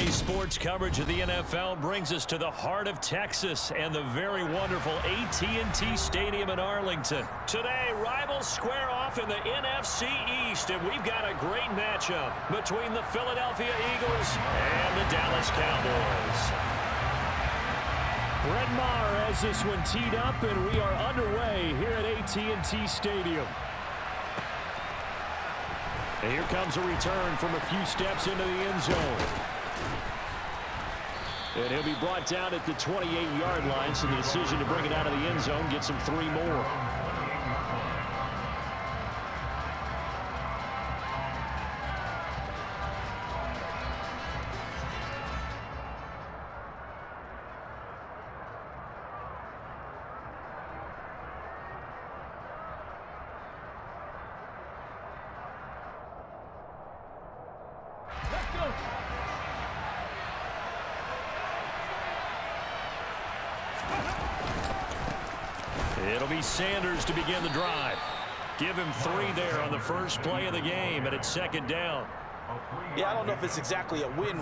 Daily sports coverage of the NFL brings us to the heart of Texas and the very wonderful AT&T Stadium in Arlington. Today, rivals square off in the NFC East, and we've got a great matchup between the Philadelphia Eagles and the Dallas Cowboys. Brett Maher has this one teed up, and we are underway here at AT&T Stadium. And here comes a return from a few steps into the end zone. And he'll be brought down at the 28-yard line, so the decision to bring it out of the end zone gets him 3 more. It'll be Sanders to begin the drive. Give him 3 there on the first play of the game, and it's 2nd down. Yeah, I don't know if it's exactly a win.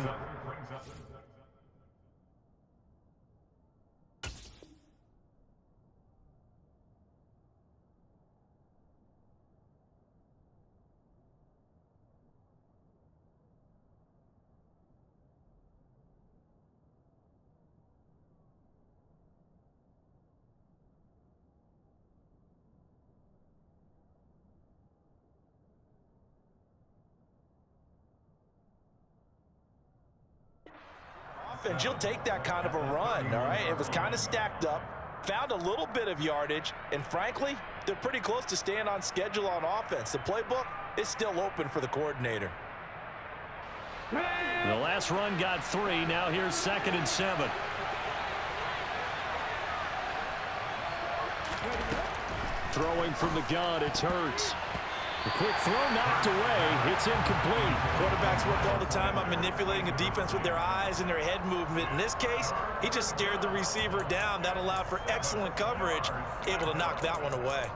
And you'll take that kind of a run, all right? It was kind of stacked up, found a little bit of yardage, and frankly, they're pretty close to staying on schedule on offense. The playbook is still open for the coordinator. The last run got 3. Now here's 2nd and 7. Throwing from the gun, it's Hurts. The quick throw knocked away. It's incomplete. Quarterbacks work all the time on manipulating a defense with their eyes and their head movement. In this case, he just stared the receiver down. That allowed for excellent coverage, able to knock that one away.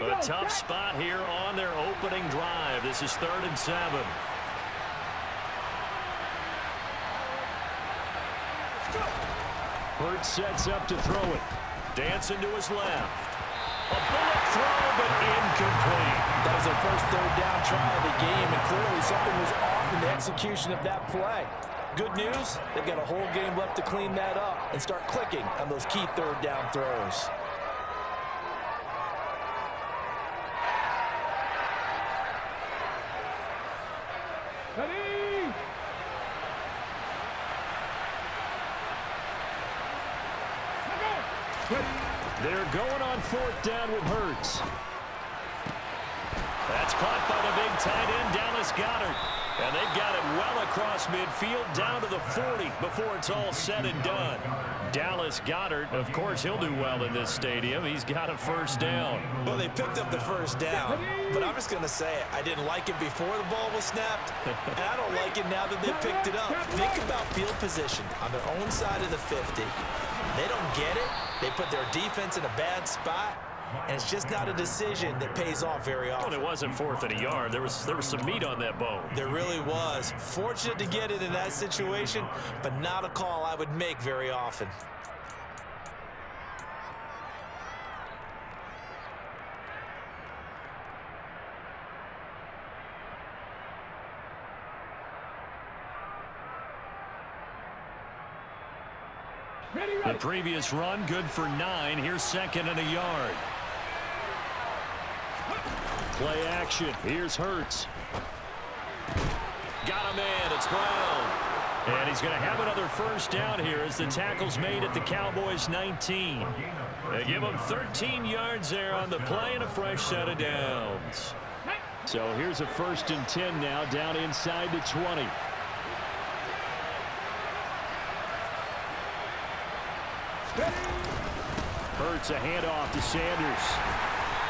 A tough spot here on their opening drive. This is 3rd and 7. Hurts sets up to throw it. Dancing to his left. A bullet throw, but incomplete. That was their first 3rd down try of the game, and clearly something was off in the execution of that play. Good news, they've got a whole game left to clean that up and start clicking on those key 3rd down throws. They're going on 4th down with Hurts. That's caught by the big tight end, Dallas Goedert. And they've got it well across midfield, down to the 40 before it's all said and done. Dallas Goedert, of course, he'll do well in this stadium. He's got a 1st down. Well, they picked up the 1st down, but I'm just going to say it. I didn't like it before the ball was snapped, and I don't like it now that they picked it up. Think about field position on their own side of the 50. They don't get it. They put their defense in a bad spot, and it's just not a decision that pays off very often. Well, it wasn't 4th and a yard. There was some meat on that bone. There really was. Fortunate to get it in that situation, but not a call I would make very often. The previous run, good for 9. Here's 2nd and a yard. Play action. Here's Hurts. Got him in. It's Brown. And he's going to have another 1st down here as the tackle's made at the Cowboys' 19. They give him 13 yards there on the play and a fresh set of downs. So here's a 1st and 10 now, down inside the 20. Hurts a handoff to Sanders.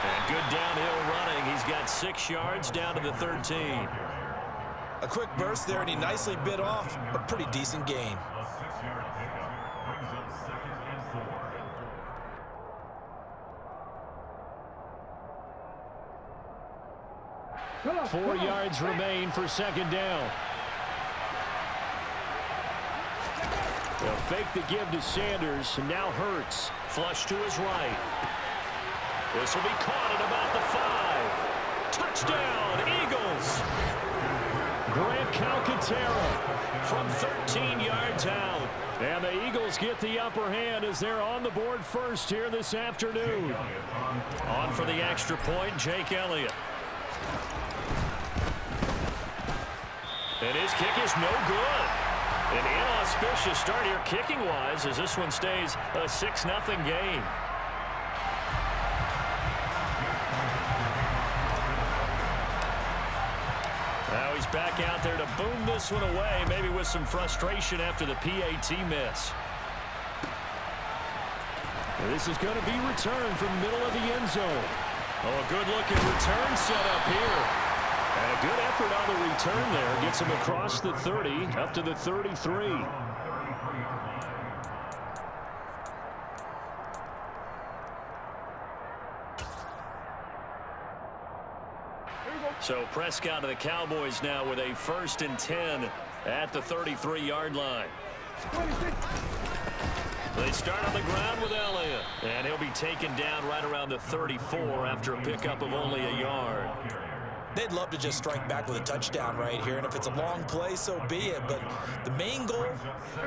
And good downhill running. He's got 6 yards down to the 13. A quick burst there, and he nicely bit off a pretty decent gain. 4 yards remain for second down. They'll fake the give to Sanders, and now Hurts. Flush to his right. This will be caught at about the 5. Touchdown, Eagles. Grant Calcaterra from 13 yards out. And the Eagles get the upper hand as they're on the board first here this afternoon. On for the extra point, Jake Elliott. And his kick is no good. An inauspicious start here kicking-wise as this one stays a 6-0 game. Now he's back out there to boom this one away, maybe with some frustration after the PAT miss. This is going to be returned from middle of the end zone. Oh, a good-looking return set up here. And a good effort on the return there. Gets him across the 30, up to the 33. So Prescott of the Cowboys now with a 1st and 10 at the 33-yard line. They start on the ground with Elliott. And he'll be taken down right around the 34 after a pickup of only a yard. They'd love to just strike back with a touchdown right here, and if it's a long play, so be it. But the main goal,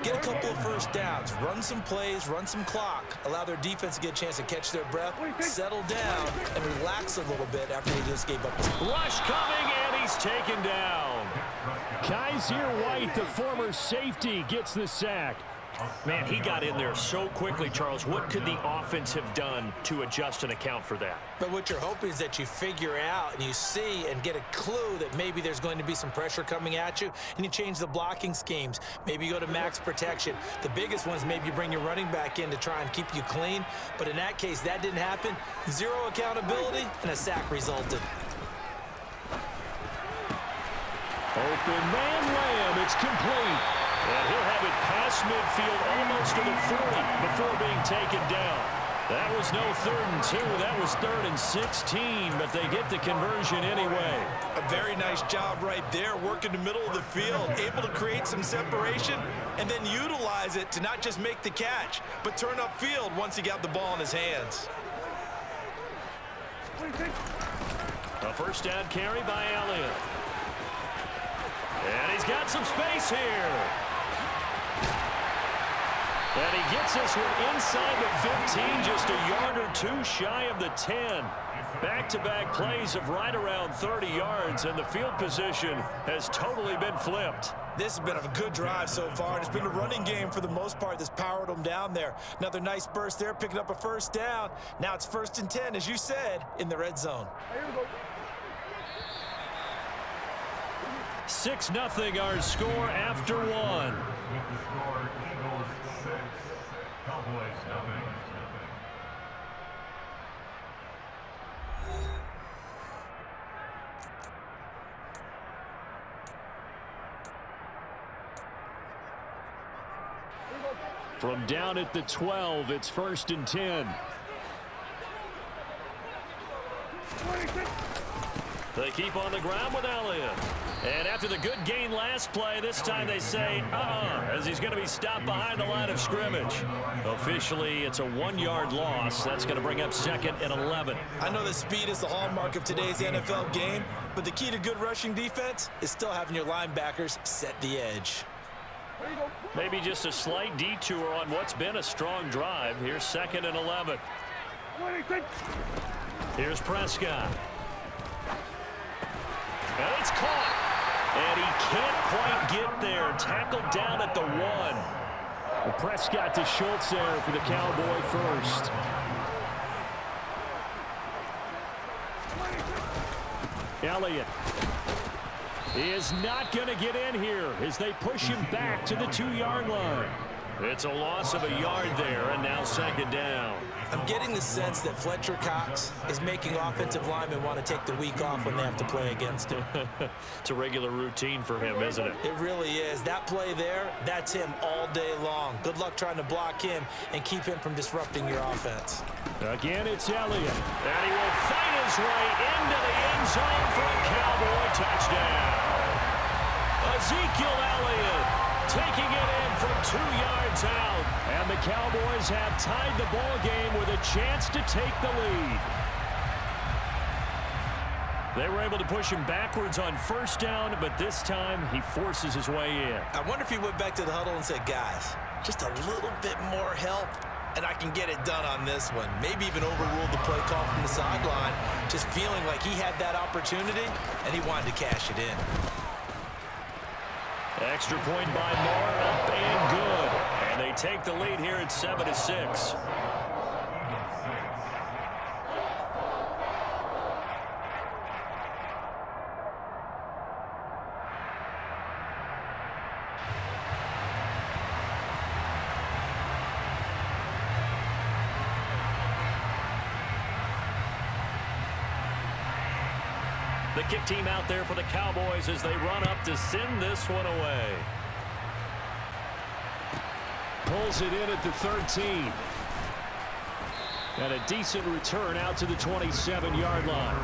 get a couple of first downs, run some plays, run some clock, allow their defense to get a chance to catch their breath, settle down, and relax a little bit after they just gave up. Rush coming, and he's taken down. Kaiser White, the former safety, gets the sack. Man, he got in there so quickly, Charles. What could the offense have done to adjust and account for that? But what you're hoping is that you figure out and you see and get a clue that maybe there's going to be some pressure coming at you, and you change the blocking schemes. Maybe you go to max protection. The biggest one is maybe you bring your running back in to try and keep you clean. But in that case, that didn't happen. Zero accountability, and a sack resulted. Open man Lamb, it's complete. And he'll have it past midfield almost to the 40 before being taken down. That was no 3rd and 2. That was 3rd and 16, but they get the conversion anyway. A very nice job right there, working the middle of the field, able to create some separation and then utilize it to not just make the catch, but turn upfield once he got the ball in his hands. A first down carry by Elliott. And he's got some space here. And he gets this one inside the 15, just a yard or two shy of the 10. Back-to-back plays of right around 30 yards, and the field position has totally been flipped. This has been a good drive so far, and it's been a running game for the most part that's powered them down there. Another nice burst there, picking up a first down. Now it's 1st and 10, as you said, in the red zone. 6-0 our score after one. Cowboys nothing. From down at the 12, it's 1st and 10. They keep on the ground with Elliott. And after the good gain last play, this time they say, as he's going to be stopped behind the line of scrimmage. Officially, it's a 1-yard loss. That's going to bring up 2nd and 11. I know that speed is the hallmark of today's NFL game, but the key to good rushing defense is still having your linebackers set the edge. Maybe just a slight detour on what's been a strong drive. Here's 2nd and 11. Here's Prescott. And it's caught. And he can't quite get there. Tackled down at the 1. Well, Prescott to Schultz there for the Cowboy first. Elliott. He is not going to get in here as they push him back to the 2-yard line. It's a loss of a yard there, and now 2nd down. I'm getting the sense that Fletcher Cox is making offensive linemen want to take the week off when they have to play against him. It's a regular routine for him, isn't it? It really is. That play there, that's him all day long. Good luck trying to block him and keep him from disrupting your offense. Again, it's Elliott. And he will fight his way into the end zone for a Cowboy touchdown. Ezekiel Elliott taking it in from 2 yards out. And the Cowboys have tied the ball game with a chance to take the lead. They were able to push him backwards on first down, but this time he forces his way in. I wonder if he went back to the huddle and said, guys, just a little bit more help, and I can get it done on this one. Maybe even overruled the play call from the sideline, just feeling like he had that opportunity, and he wanted to cash it in. Extra point by Moore, up and good. And they take the lead here at 7-6. The kick team out there for the Cowboys as they run up to send this one away. Pulls it in at the 13. And a decent return out to the 27-yard line.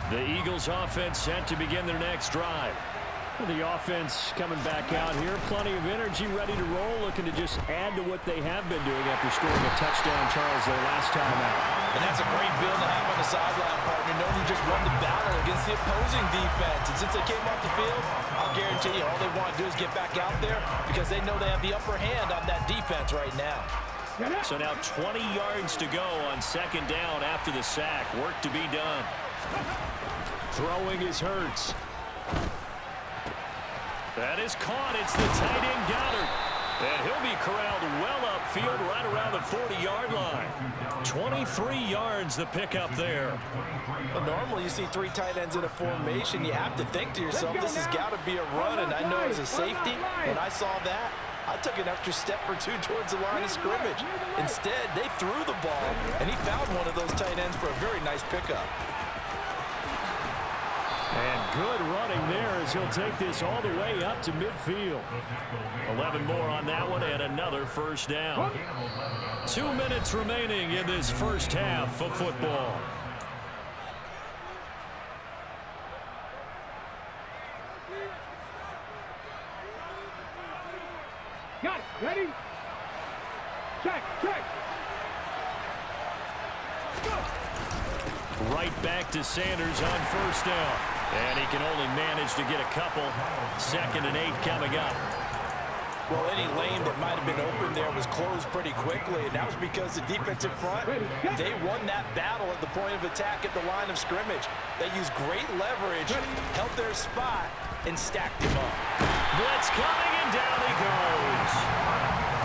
The Eagles offense set to begin their next drive. The offense coming back out here. Plenty of energy, ready to roll, looking to just add to what they have been doing after scoring a touchdown, Charles, their last time out. And that's a great feeling to have on the sideline, partner, knowing you just won the battle against the opposing defense. And since they came off the field, I'll guarantee you all they want to do is get back out there because they know they have the upper hand on that defense right now. So now 20 yards to go on second down after the sack. Work to be done. Throwing is Hurts. That is caught. It's the tight end Goddard. And he'll be corralled well upfield right around the 40-yard line. 23 yards the pickup there. Well, normally you see 3 tight ends in a formation. You have to think to yourself, this has got to be a run. And I know as a safety, when I saw that, I took an extra step or 2 towards the line of scrimmage. Instead, they threw the ball, and he found one of those tight ends for a very nice pickup. And good running there as he'll take this all the way up to midfield. 11 more on that one and another first down. 2 minutes remaining in this first half of football. Got it. Ready? Check. Right back to Sanders on first down. And he can only manage to get a couple. 2nd and 8 coming up. Well, any lane that might have been open there was closed pretty quickly, and that was because the defensive front, they won that battle at the point of attack at the line of scrimmage. They used great leverage, held their spot, and stacked him up. Blitz coming, and down he goes.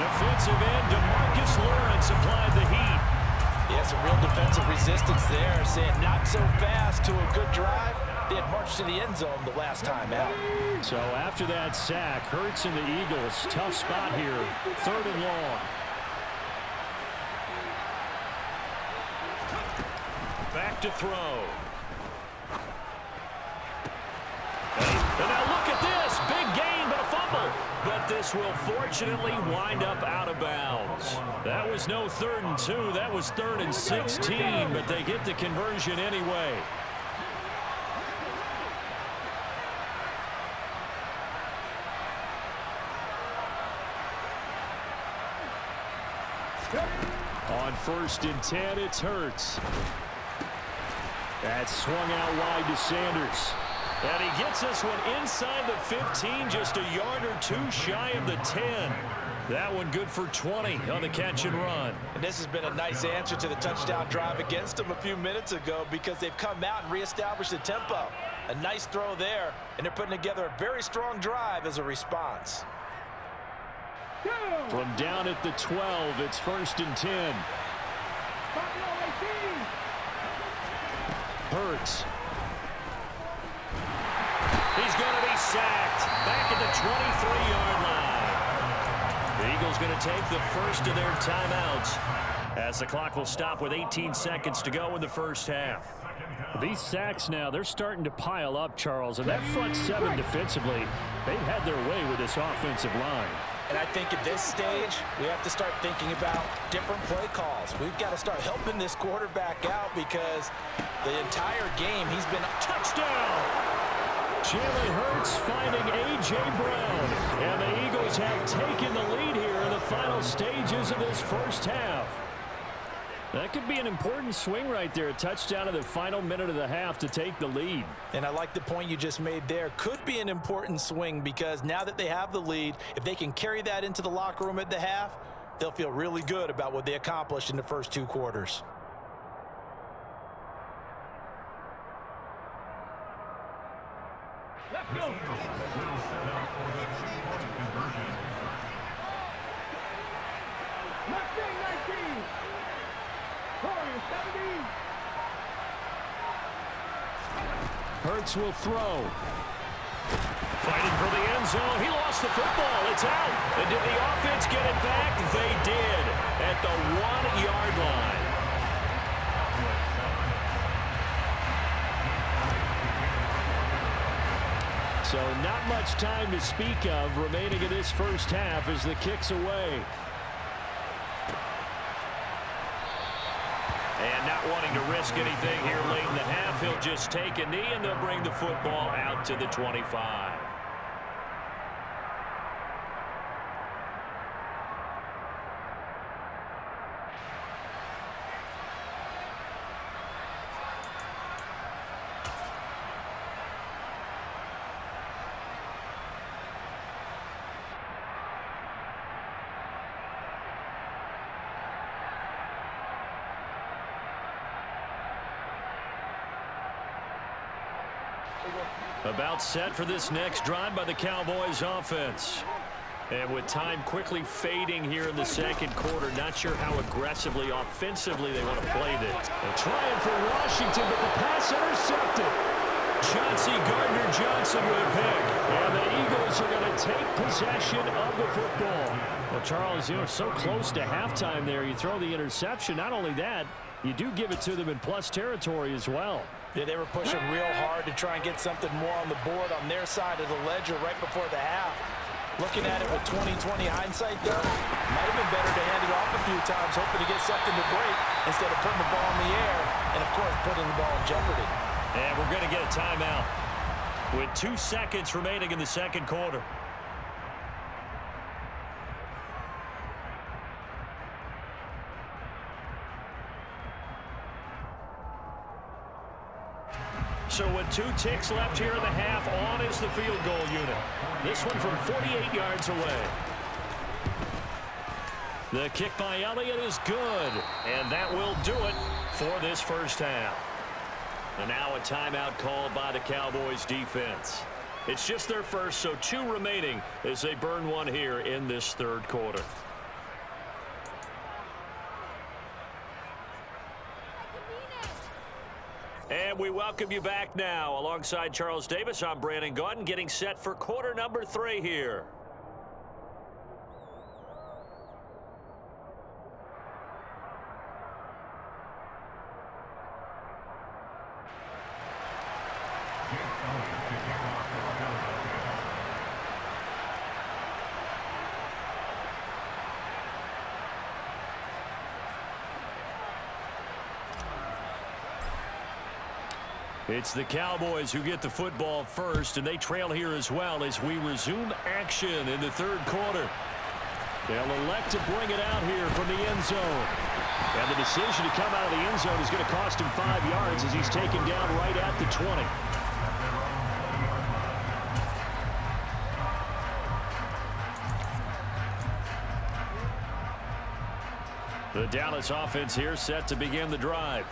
Defensive end DeMarcus Lawrence applied the heat. Yeah, some real defensive resistance there, saying not so fast to a good drive. They had marched to the end zone the last time out. So after that sack, Hurts and the Eagles, tough spot here, 3rd and long. Back to throw. And now look at this, big gain but a fumble. But this will fortunately wind up out of bounds. That was no 3rd and 2, that was 3rd and 16, but they get the conversion anyway. On 1st and 10, it's Hurts. That's swung out wide to Sanders. And he gets this one inside the 15, just a yard or 2 shy of the 10. That one good for 20 on the catch and run. And this has been a nice answer to the touchdown drive against them a few minutes ago because they've come out and reestablished the tempo. A nice throw there, and they're putting together a very strong drive as a response. From down at the 12, it's 1st and 10. Hurts. He's going to be sacked back at the 23-yard line. The Eagles going to take the first of their timeouts as the clock will stop with 18 seconds to go in the first half. These sacks now, they're starting to pile up, Charles, and that front seven defensively, they've had their way with this offensive line. And I think at this stage, we have to start thinking about different play calls. We've got to start helping this quarterback out because the entire game he's been touchdown. Jalen Hurts finding A.J. Brown, and the Eagles have taken the lead here in the final stages of this first half. That could be an important swing right there. A touchdown in the final minute of the half to take the lead. And I like the point you just made there. Could be an important swing because now that they have the lead, if they can carry that into the locker room at the half, they'll feel really good about what they accomplished in the first two quarters. Let's go. Will set up for the two-point conversion. Mustang 19. Warriors 17. Hurts will throw. Fighting for the end zone. He lost the football. It's out. And did the offense get it back? They did at the 1-yard line. So not much time to speak of remaining in this first half as the kick's away. And not wanting to risk anything here late in the half, he'll just take a knee and they'll bring the football out to the 25. About set for this next drive by the Cowboys offense. And with time quickly fading here in the second quarter, not sure how aggressively, offensively they want to play this. They're trying for Washington, but the pass intercepted. Chauncey Gardner-Johnson with a pick. And the Eagles are going to take possession of the football. Well, Charles, you know, so close to halftime there. You throw the interception. Not only that, you do give it to them in plus territory as well. Yeah, they were pushing real hard to try and get something more on the board on their side of the ledger right before the half. Looking at it with 20/20 hindsight, though, might have been better to hand it off a few times, hoping to get something to break instead of putting the ball in the air and, of course, putting the ball in jeopardy. And we're going to get a timeout with 2 seconds remaining in the second quarter. So with 2 ticks left here in the half, on is the field goal unit. This one from 48 yards away. The kick by Elliott is good, and that will do it for this first half. And now a timeout called by the Cowboys defense. It's just their first, so 2 remaining as they burn one here in this third quarter. And we welcome you back now. Alongside Charles Davis, I'm Brandon Gaudin, getting set for quarter number 3 here. It's the Cowboys who get the football first, and they trail here as well as we resume action in the third quarter. They'll elect to bring it out here from the end zone. And the decision to come out of the end zone is going to cost him 5 yards as he's taken down right at the 20. The Dallas offense here set to begin the drive.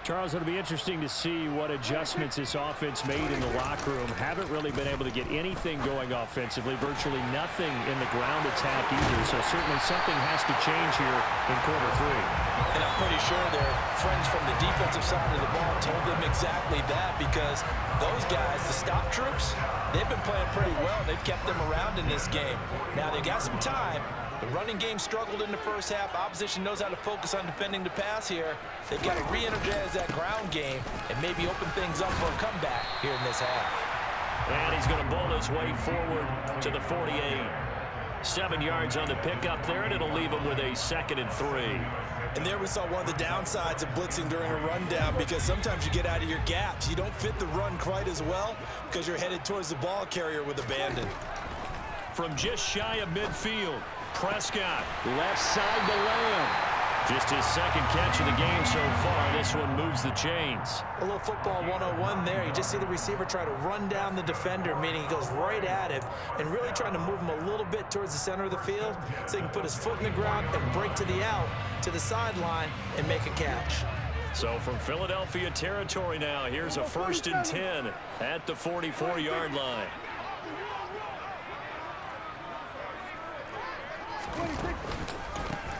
Charles, it'll be interesting to see what adjustments this offense made in the locker room. Haven't really been able to get anything going offensively, virtually nothing in the ground attack either. So certainly something has to change here in quarter 3. And I'm pretty sure their friends from the defensive side of the ball told them exactly that, because those guys, the stop troops, they've been playing pretty well. They've kept them around in this game. Now, they got some time. The running game struggled in the first half. Opposition knows how to focus on defending the pass here. They've got to re-energize that ground game and maybe open things up for a comeback here in this half. And he's going to bowl his way forward to the 48. 7 yards on the pickup there, and it'll leave him with a 2nd and 3. And there we saw one of the downsides of blitzing during a rundown, because sometimes you get out of your gaps. You don't fit the run quite as well because you're headed towards the ball carrier with abandon. From just shy of midfield, Prescott, left side to Lamb. Just his 2nd catch of the game so far. This one moves the chains. A little football 101 there. You just see the receiver try to run down the defender, meaning he goes right at him and really trying to move him a little bit towards the center of the field so he can put his foot in the ground and break to the out, to the sideline, and make a catch. So from Philadelphia territory now, here's a 1st and 10 at the 44-yard line.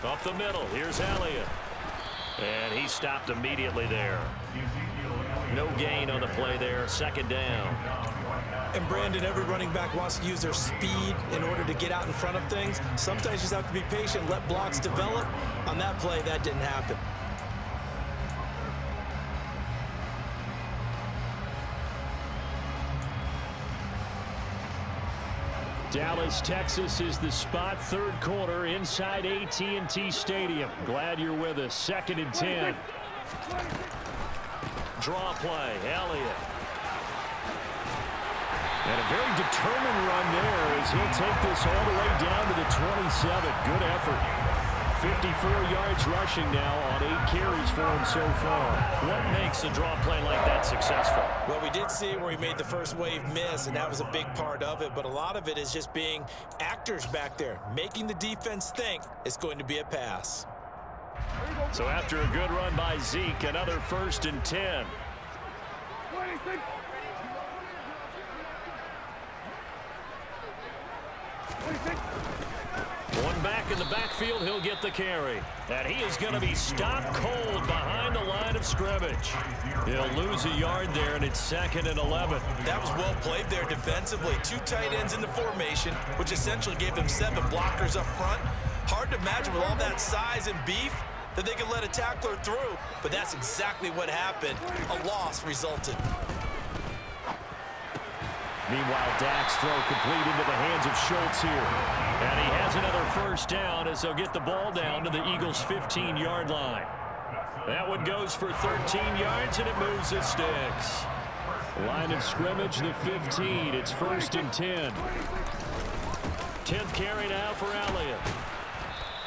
Up the middle, here's Elliott. And he stopped immediately there. No gain on the play there, 2nd down. And Brandon, every running back wants to use their speed in order to get out in front of things. Sometimes you just have to be patient, let blocks develop. On that play, that didn't happen. Dallas, Texas is the spot. 3rd quarter inside AT&T Stadium. Glad you're with us. 2nd and 10. Draw play, Elliott. And a very determined run there as he'll take this all the way down to the 27. Good effort. 54 yards rushing now on 8 carries for him so far. What makes a draw play like that successful? Well, we did see where he made the first wave miss, and that was a big part of it. But a lot of it is just being actors back there, making the defense think it's going to be a pass. So after a good run by Zeke, another 1st and 10. 26. 26. One back in the backfield, he'll get the carry. And he is going to be stopped cold behind the line of scrimmage. He'll lose a yard there, and it's 2nd and 11. That was well played there defensively. 2 tight ends in the formation, which essentially gave them 7 blockers up front. Hard to imagine with all that size and beef that they could let a tackler through, but that's exactly what happened. A loss resulted. Meanwhile, Dak's throw complete into the hands of Schultz here. And he has another 1st down as they'll get the ball down to the Eagles' 15-yard line. That one goes for 13 yards, and it moves the sticks. Line of scrimmage, the 15. It's 1st and 10. 10th carry now for Elliott.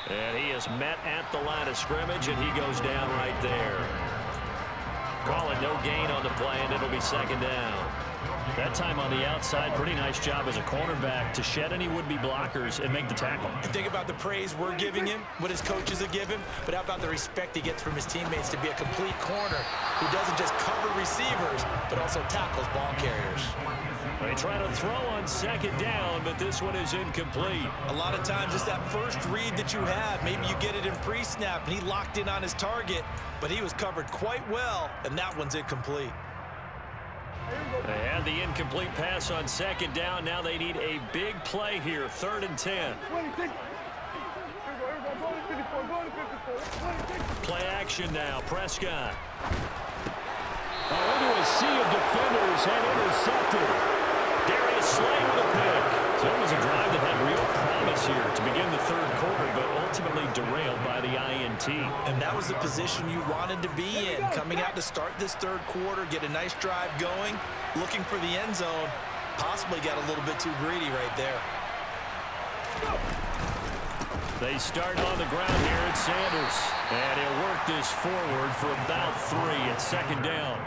And he is met at the line of scrimmage, and he goes down right there. Call it no gain on the play, and it'll be 2nd down. That time on the outside, pretty nice job as a cornerback to shed any would-be blockers and make the tackle. And think about the praise we're giving him, what his coaches are giving, but how about the respect he gets from his teammates to be a complete corner who doesn't just cover receivers, but also tackles ball carriers. They try to throw on 2nd down, but this one is incomplete. A lot of times it's that first read that you have. Maybe you get it in pre-snap, and he locked in on his target, but he was covered quite well, and that one's incomplete. They had the incomplete pass on 2nd down. Now they need a big play here. 3rd and 10. 26. Play action now. Prescott. Into a sea of defenders and intercepted. Darius Slay with a pick. So it was a drive that had real promise here to begin the 3rd quarter, but ultimately derailed by the INT. And that was the position you wanted to be in. Coming out to start this 3rd quarter, get a nice drive going, looking for the end zone. Possibly got a little bit too greedy right there. They start on the ground here at Sanders. And he'll work this forward for about 3 at 2nd down.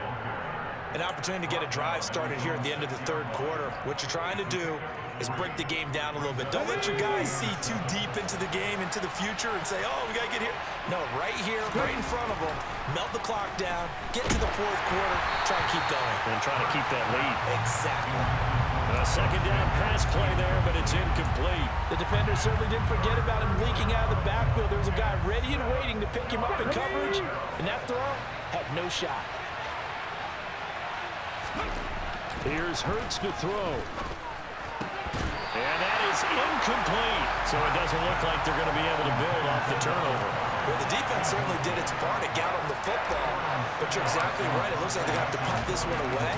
An opportunity to get a drive started here at the end of the 3rd quarter. What you're trying to do is break the game down a little bit. Don't let your guys see too deep into the game, into the future, and say, oh, we got to get here. No, right here, right in front of them, melt the clock down, get to the 4th quarter, try to keep going. And try to keep that lead. Exactly. A 2nd down pass play there, but it's incomplete. The defender certainly didn't forget about him leaking out of the backfield. There was a guy ready and waiting to pick him up in coverage, and that throw had no shot. Here's Hurts to throw. And that is incomplete. So it doesn't look like they're going to be able to build off the turnover. Well, the defense certainly did its part to get them the football, but you're exactly right. It looks like they're going to have to punt this one away.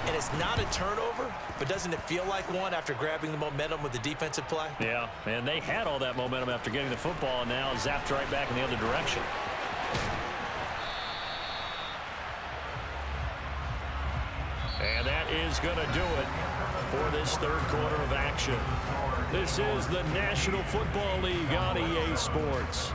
And it's not a turnover, but doesn't it feel like one after grabbing the momentum with the defensive play? Yeah, and they had all that momentum after getting the football, and now zapped right back in the other direction. And that is going to do it for this third quarter of action. This is the National Football League on EA Sports.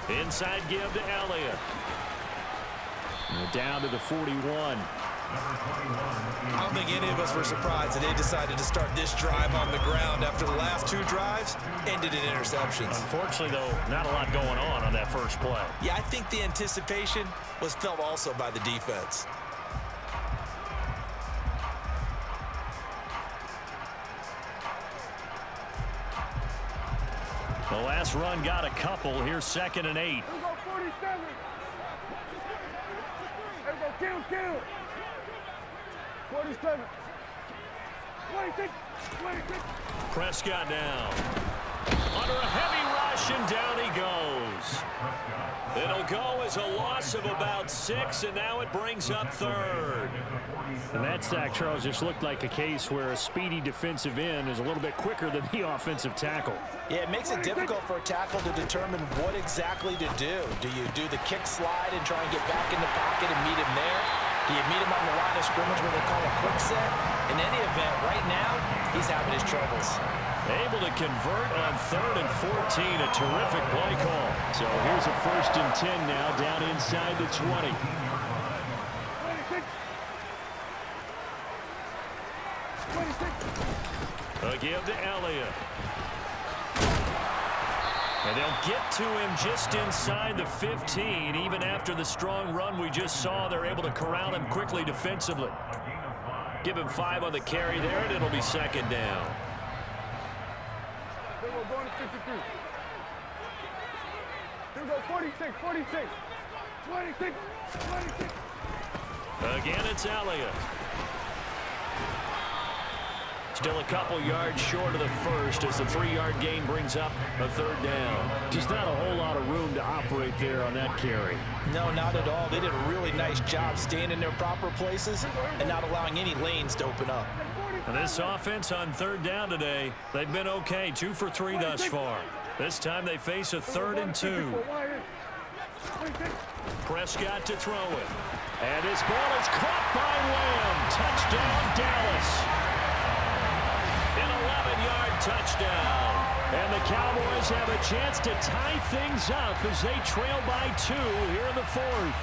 Inside give to Elliott. Down to the 41. I don't think any of us were surprised that they decided to start this drive on the ground after the last two drives ended in interceptions. Unfortunately, though, not a lot going on that first play. Yeah, I think the anticipation was felt also by the defense. The last run got a couple. Here's 2nd and 8. Here we go, 47. Here we go, kill. 47. 26. 26. Prescott down. Under a heavy rush, and down he goes. It'll go as a loss of about 6, and now it brings up 3rd. And that sack, Charles, just looked like a case where a speedy defensive end is a little bit quicker than the offensive tackle. Yeah, it makes it difficult for a tackle to determine what exactly to do. Do you do the kick slide and try and get back in the pocket and meet him there? Do you meet him on the line of scrimmage where they call a quick set? In any event, right now, he's having his troubles. Able to convert on 3rd and 14. A terrific play call. So here's a 1st and 10 now, down inside the 20. 26. 26. A give to Elliott. And they'll get to him just inside the 15. Even after the strong run we just saw, they're able to corral him quickly defensively. Give him 5 on the carry there, and it'll be 2nd down. Here we go, going to 53. Here we go, 46. 26. 26. 26. Again, it's Elliott. Still a couple yards short of the 1st as the 3-yard gain brings up a 3rd down. Just not a whole lot of room to operate there on that carry. No, not at all. They did a really nice job staying in their proper places and not allowing any lanes to open up. And this offense on 3rd down today, they've been okay. 2 for 3 thus far. This time they face a 3rd and 2. Prescott to throw it. And his ball is caught by Lamb. Touchdown, Dallas. An 11-yard touchdown. And the Cowboys have a chance to tie things up as they trail by 2 here in the 4th.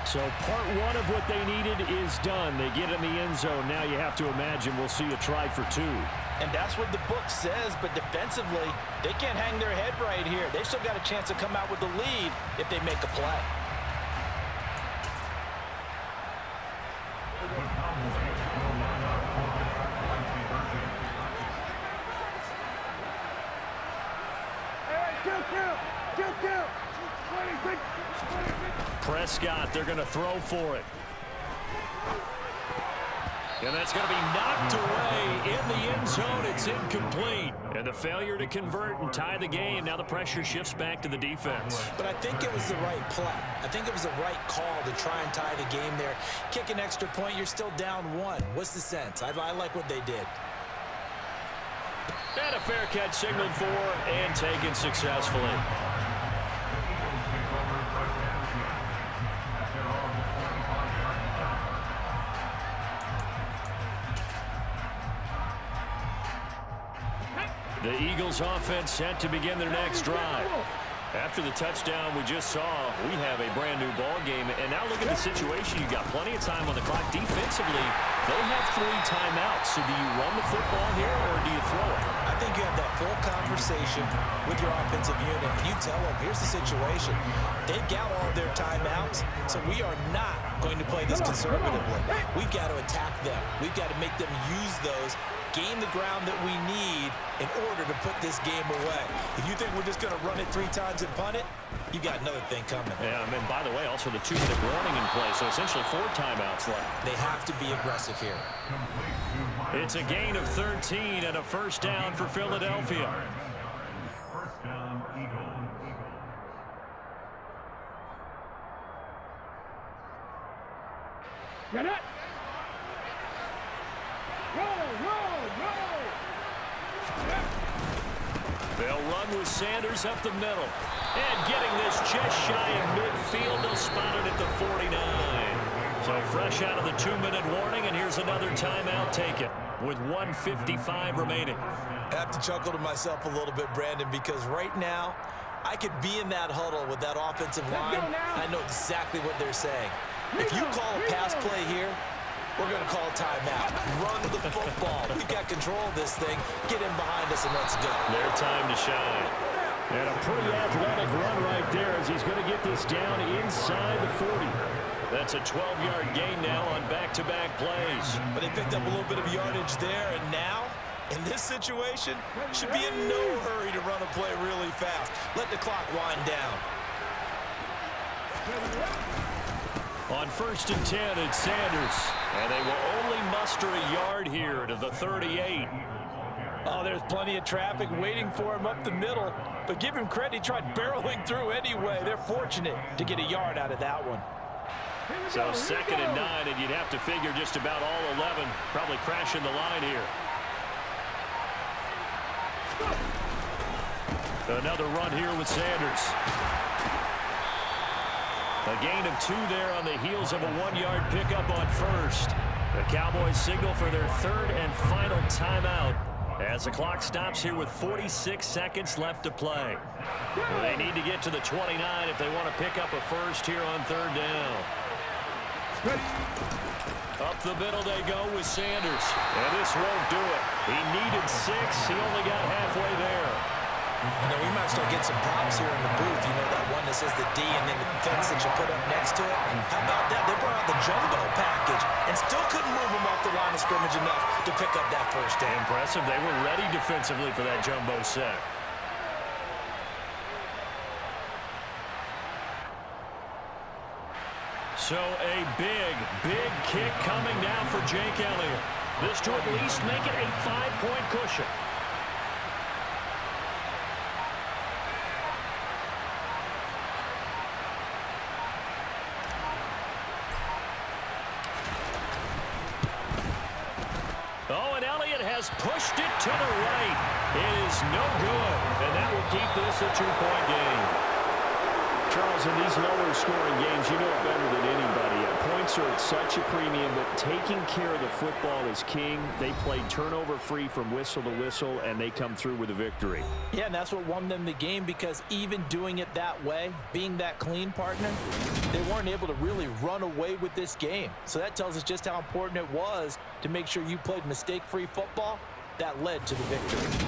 So part 1 of what they needed is done. They get in the end zone. Now you have to imagine we'll see a try for 2. And that's what the book says, but defensively, they can't hang their head right here. They still got a chance to come out with the lead if they make a play. Prescott, they're going to throw for it. And that's going to be knocked away in the end zone. It's incomplete. And the failure to convert and tie the game. Now the pressure shifts back to the defense. But I think it was the right play. I think it was the right call to try and tie the game there. Kick an extra point, you're still down 1. What's the sense? I like what they did. And a fair catch signaled for and taken successfully. The Eagles offense set to begin their next drive. After the touchdown we just saw, we have a brand new ball game. And now look at the situation. You got plenty of time on the clock. Defensively, they have 3 timeouts. So do you run the football here or do you throw it? I think you have that full conversation with your offensive unit. You tell them, here's the situation. They've got all their timeouts, so we are not going to play this conservatively. We've got to attack them. We've got to make them use those, gain the ground that we need in order to put this game away. If you think we're just going to run it 3 times and punt it, you got another thing coming. Yeah, and by the way, also the 2-minute warning in play, so essentially 4 timeouts left. They have to be aggressive here. It's a gain of 13 and a first down for Philadelphia. First down, Eagles. Get it! Roll! They'll run with Sanders up the middle. And getting this just shy of midfield, they'll spot it at the 49. So fresh out of the 2-minute warning, and here's another timeout taken with 1:55 remaining. I have to chuckle to myself a little bit, Brandon, because right now I could be in that huddle with that offensive line. I know exactly what they're saying. If you call a pass play here, we're going to call a timeout. Run the football. We've got control of this thing. Get in behind us and let's go. Their time to shine. And a pretty athletic run right there as he's going to get this down inside the 40. That's a 12-yard gain now on back-to-back plays. But they picked up a little bit of yardage there, and now, in this situation, should be in no hurry to run a play really fast. Let the clock wind down. On 1st and 10, it's Sanders. And they will only muster a yard here to the 38. Oh, there's plenty of traffic waiting for him up the middle. But give him credit, he tried barreling through anyway. They're fortunate to get a yard out of that one. So 2nd and 9, and you'd have to figure just about all 11 probably crashing the line here. Another run here with Sanders. A gain of 2 there on the heels of a 1-yard pickup on 1st. The Cowboys signal for their 3rd and final timeout as the clock stops here with 46 seconds left to play. They need to get to the 29 if they want to pick up a first here on 3rd down. Up the middle they go with Sanders. And this won't do it. He needed 6. He only got halfway there. You know, we might start getting some props here in the booth. You know, that one that says the D and then the fence that you put up next to it. How about that? They brought out the jumbo package and still couldn't move them off the line of scrimmage enough to pick up that first down. Impressive. They were ready defensively for that jumbo set. So a big kick coming now for Jake Elliott. This to at least make it a 5-point cushion. Oh, and Elliott has pushed it to the right. It is no good, and that will keep this a 2-point game. Charles, in these lower scoring games, you know it better than anybody. Points are at such a premium, but taking care of the football is king. They played turnover-free from whistle to whistle, and they come through with a victory. Yeah, and that's what won them the game, because even doing it that way, being that clean, partner, they weren't able to really run away with this game. So that tells us just how important it was to make sure you played mistake-free football. That led to the victory.